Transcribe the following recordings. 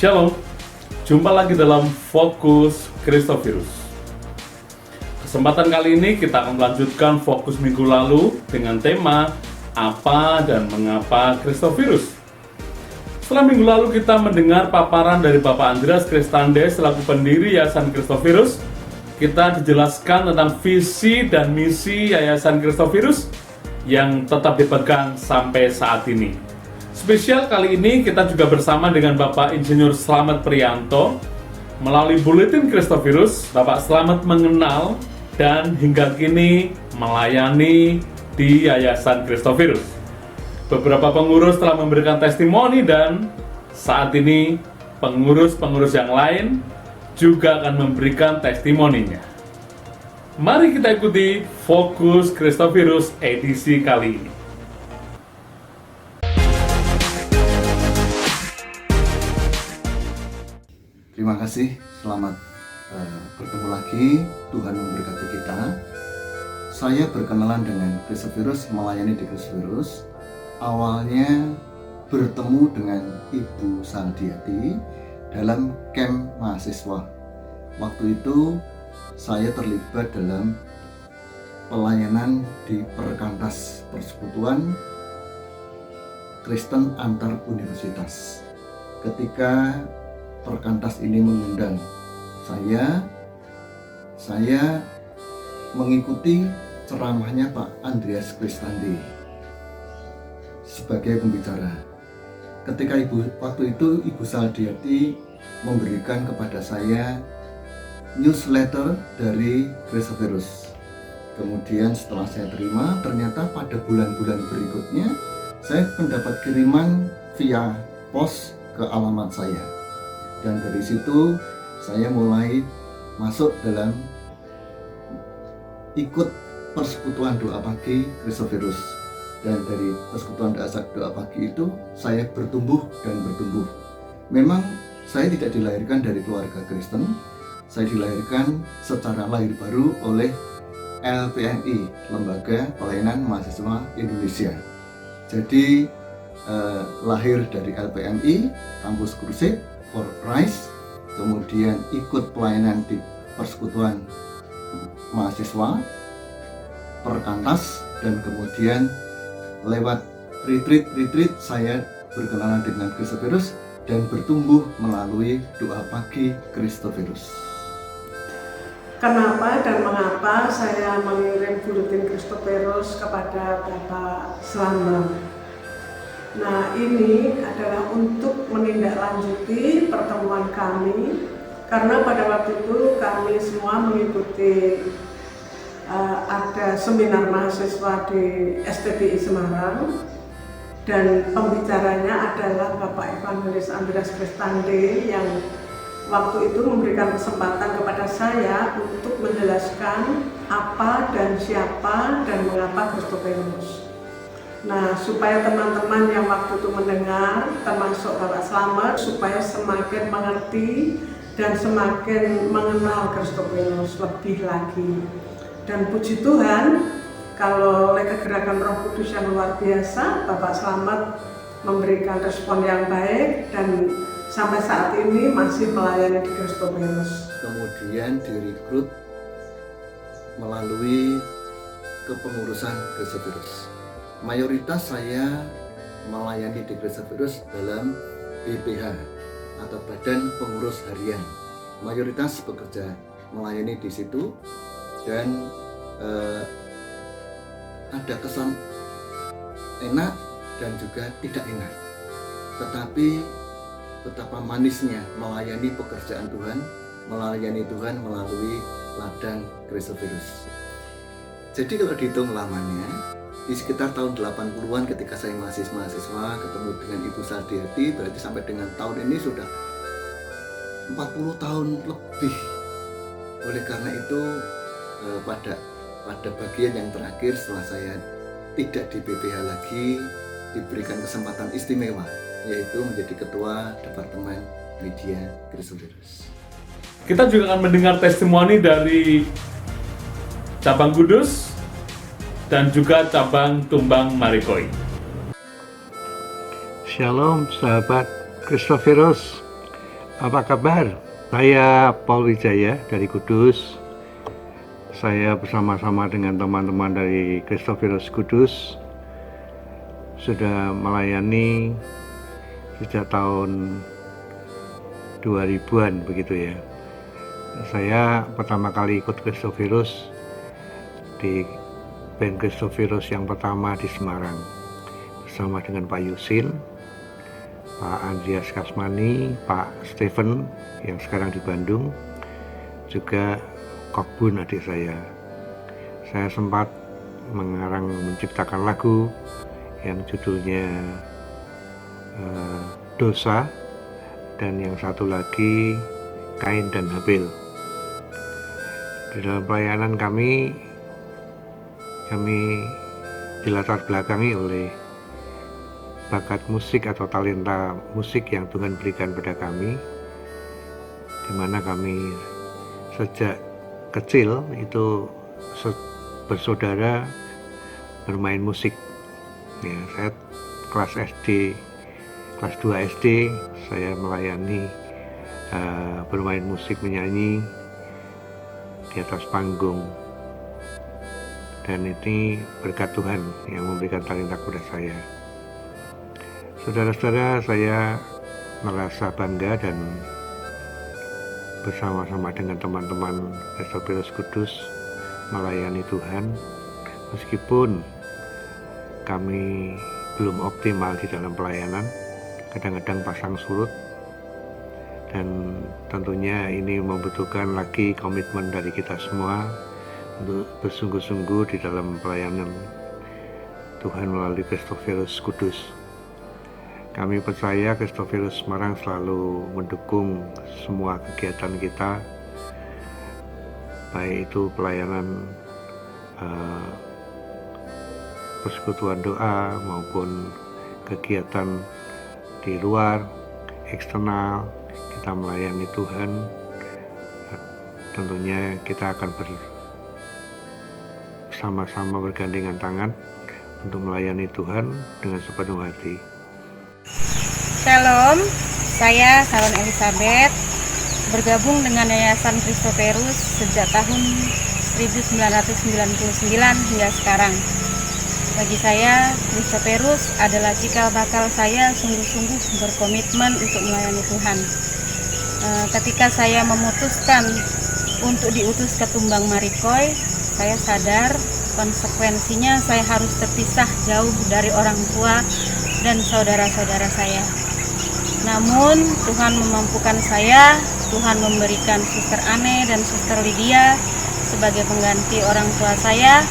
Shalom, jumpa lagi dalam Fokus Christophirus. Kesempatan kali ini kita akan melanjutkan fokus minggu lalu dengan tema apa dan mengapa Christophirus. Setelah minggu lalu kita mendengar paparan dari Bapak Andreas Kristande selaku pendiri Yayasan Christophirus, kita dijelaskan tentang visi dan misi Yayasan Christophirus yang tetap dipegang sampai saat ini. Spesial kali ini kita juga bersama dengan Bapak Insinyur Slamet Priyanto. Melalui Buletin Christophirus, Bapak Slamet mengenal dan hingga kini melayani di Yayasan Christophirus. Beberapa pengurus telah memberikan testimoni dan saat ini pengurus-pengurus yang lain juga akan memberikan testimoninya. Mari kita ikuti Fokus Christophirus edisi kali ini. Terima kasih, selamat bertemu lagi. Tuhan memberkati kita. Saya berkenalan dengan Christophirus, melayani di Christophirus. Awalnya bertemu dengan Ibu Saldiati dalam camp mahasiswa. Waktu itu saya terlibat dalam pelayanan di Perkantas Persekutuan Kristen Antar Universitas. Ketika Perkantas ini mengundang saya mengikuti ceramahnya Pak Andreas Kristande sebagai pembicara. Ketika waktu itu Ibu Saldiati memberikan kepada saya newsletter dari Christophirus. Kemudian setelah saya terima, ternyata pada bulan-bulan berikutnya saya mendapat kiriman via pos ke alamat saya. Dan dari situ saya mulai masuk dalam ikut persekutuan doa pagi Christophirus. Dan dari persekutuan doa pagi itu saya bertumbuh dan bertumbuh. Memang saya tidak dilahirkan dari keluarga Kristen. Saya dilahirkan secara lahir baru oleh LPMI, Lembaga Pelayanan Mahasiswa Indonesia. Jadi lahir dari LPMI, Kampus Crusade for Christ, kemudian ikut pelayanan di persekutuan mahasiswa Perkantas, dan kemudian lewat retreat saya berkenalan dengan Christophirus dan bertumbuh melalui doa pagi Christophirus. Kenapa dan mengapa saya mengirim Buletin Christophirus kepada Bapak Slamet? Nah, ini adalah untuk menindaklanjuti pertemuan kami, karena pada waktu itu kami semua mengikuti ada seminar mahasiswa di STBI Semarang, dan pembicaranya adalah Bapak Evangelis Andreas Kristande yang waktu itu memberikan kesempatan kepada saya untuk menjelaskan apa dan siapa dan mengapa Christophirus. Nah, supaya teman-teman yang waktu itu mendengar, termasuk Bapak Slamet, supaya semakin mengerti dan semakin mengenal Christophirus lebih lagi. Dan puji Tuhan, kalau oleh kegerakan Roh Kudus yang luar biasa, Bapak Slamet memberikan respon yang baik dan sampai saat ini masih melayani di Christophirus. Kemudian direkrut melalui kepengurusan Christophirus. Mayoritas saya melayani di Christophirus dalam BPH atau Badan Pengurus Harian. Mayoritas bekerja melayani di situ, dan ada kesan enak dan juga tidak enak. Tetapi betapa manisnya melayani pekerjaan Tuhan, melayani Tuhan melalui ladang Christophirus. Jadi kalau dihitung lamanya, di sekitar tahun 80-an ketika saya masih mahasiswa ketemu dengan Ibu Saldiati, berarti sampai dengan tahun ini sudah 40 tahun lebih. Oleh karena itu pada bagian yang terakhir setelah saya tidak di BPH lagi, diberikan kesempatan istimewa, yaitu menjadi Ketua Departemen Media Christophirus. Kita juga akan mendengar testimoni dari cabang Kudus dan juga cabang Tumbang Marikoi. Shalom sahabat Christophirus. Apa kabar? Saya Paul Wijaya dari Kudus. Saya bersama-sama dengan teman-teman dari Christophirus Kudus sudah melayani sejak tahun 2000-an begitu ya. Saya pertama kali ikut Christophirus di band Christophirus yang pertama di Semarang bersama dengan Pak Yusin, Pak Andreas Kasmani, Pak Stephen yang sekarang di Bandung, juga Kokbun adik saya. Saya sempat menciptakan lagu yang judulnya Dosa, dan yang satu lagi Kain dan Habil. Di dalam pelayanan kami dilatar belakangi oleh bakat musik atau talenta musik yang Tuhan berikan pada kami, di mana kami sejak kecil itu bersaudara bermain musik. Ya, saya kelas 2 SD saya melayani bermain musik, menyanyi di atas panggung, dan ini berkat Tuhan yang memberikan talenta kepada saya. Saudara-saudara, saya merasa bangga dan bersama-sama dengan teman-teman Christophirus Kudus melayani Tuhan, meskipun kami belum optimal di dalam pelayanan, kadang-kadang pasang surut, dan tentunya ini membutuhkan lagi komitmen dari kita semua untuk bersungguh-sungguh di dalam pelayanan Tuhan melalui Christophirus Kudus. Kami percaya Christophirus Semarang selalu mendukung semua kegiatan kita, baik itu pelayanan persekutuan doa maupun kegiatan di luar, eksternal, kita melayani Tuhan. Tentunya kita akan bersama-sama bergandengan tangan untuk melayani Tuhan dengan sepenuh hati. Shalom, saya Salon Elizabeth, bergabung dengan Yayasan Christophirus sejak tahun 1999 hingga sekarang. Bagi saya, Christophirus adalah cikal bakal saya sungguh-sungguh berkomitmen untuk melayani Tuhan. Ketika saya memutuskan untuk diutus ke Tumbang Marikoi, saya sadar konsekuensinya saya harus terpisah jauh dari orang tua dan saudara-saudara saya. Namun Tuhan memampukan saya, Tuhan memberikan Suster Ane dan Suster Lydia sebagai pengganti orang tua saya,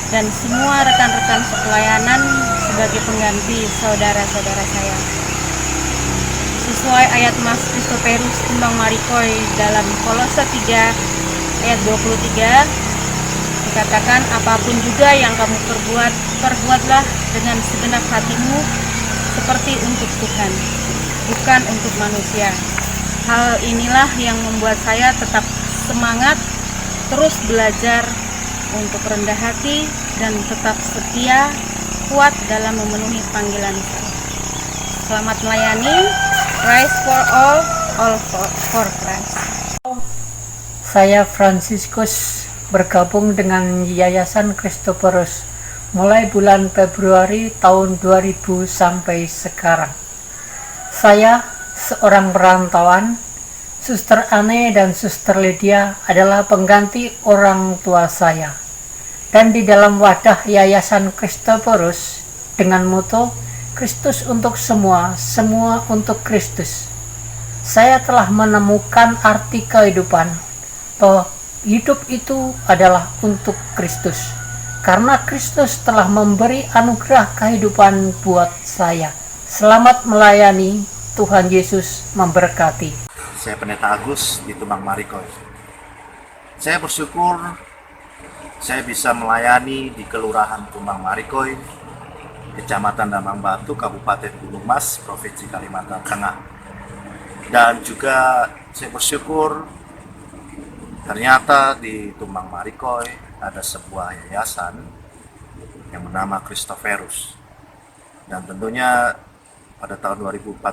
dan semua rekan-rekan sepelayanan sebagai pengganti saudara-saudara saya. Sesuai ayat Mas Christophirus Tumbang Marikoi dalam Kolose 3 ayat 23, dikatakan, apapun juga yang kamu perbuat, perbuatlah dengan segenap hatimu seperti untuk Tuhan, bukan untuk manusia. Hal inilah yang membuat saya tetap semangat, terus belajar untuk rendah hati dan tetap setia, kuat dalam memenuhi panggilan saya. Selamat melayani, Christ for all for Christ. Saya Franciscus, bergabung dengan Yayasan Christophirus mulai bulan Februari tahun 2000 sampai sekarang. Saya seorang perantauan. Suster Ane dan Suster Lydia adalah pengganti orang tua saya. Dan di dalam wadah Yayasan Christophirus dengan moto Kristus untuk semua, semua untuk Kristus, saya telah menemukan arti kehidupan bahwa hidup itu adalah untuk Kristus, karena Kristus telah memberi anugerah kehidupan buat saya. Selamat melayani, Tuhan Yesus memberkati. Saya Pendeta Agus di Tumbang Marikoi. Saya bersyukur saya bisa melayani di Kelurahan Tumbang Marikoi, Kecamatan Damang Batu, Kabupaten Gunung Mas, Provinsi Kalimantan Tengah. Dan juga saya bersyukur ternyata di Tumbang Marikoi ada sebuah yayasan yang bernama Christophirus. Dan tentunya pada tahun 2014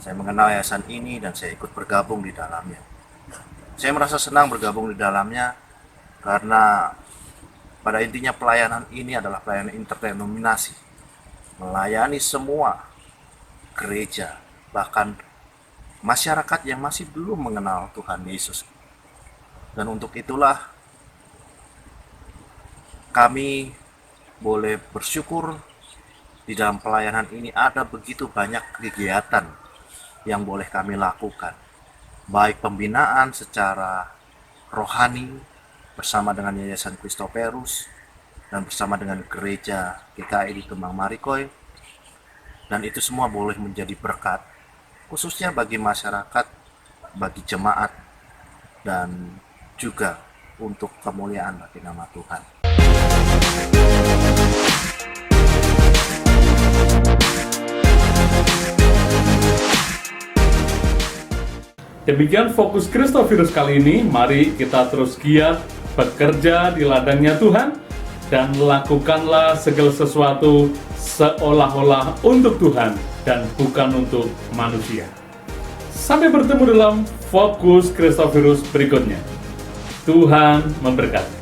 Saya mengenal yayasan ini dan saya ikut bergabung di dalamnya. Saya merasa senang bergabung di dalamnya karena pada intinya pelayanan ini adalah pelayanan interdenominasi. Melayani semua gereja, bahkan masyarakat yang masih belum mengenal Tuhan Yesus. Dan untuk itulah kami boleh bersyukur di dalam pelayanan ini ada begitu banyak kegiatan yang boleh kami lakukan. Baik pembinaan secara rohani bersama dengan Yayasan Christoperus dan bersama dengan gereja GKI di Kemang Marikoi. Dan itu semua boleh menjadi berkat, khususnya bagi masyarakat, bagi jemaat, dan juga untuk kemuliaan bagi nama Tuhan. Demikian fokus Christophirus kali ini. Mari kita terus giat bekerja di ladangnya Tuhan dan lakukanlah segala sesuatu seolah-olah untuk Tuhan dan bukan untuk manusia. Sampai bertemu dalam fokus Christophirus berikutnya. Tuhan memberkati.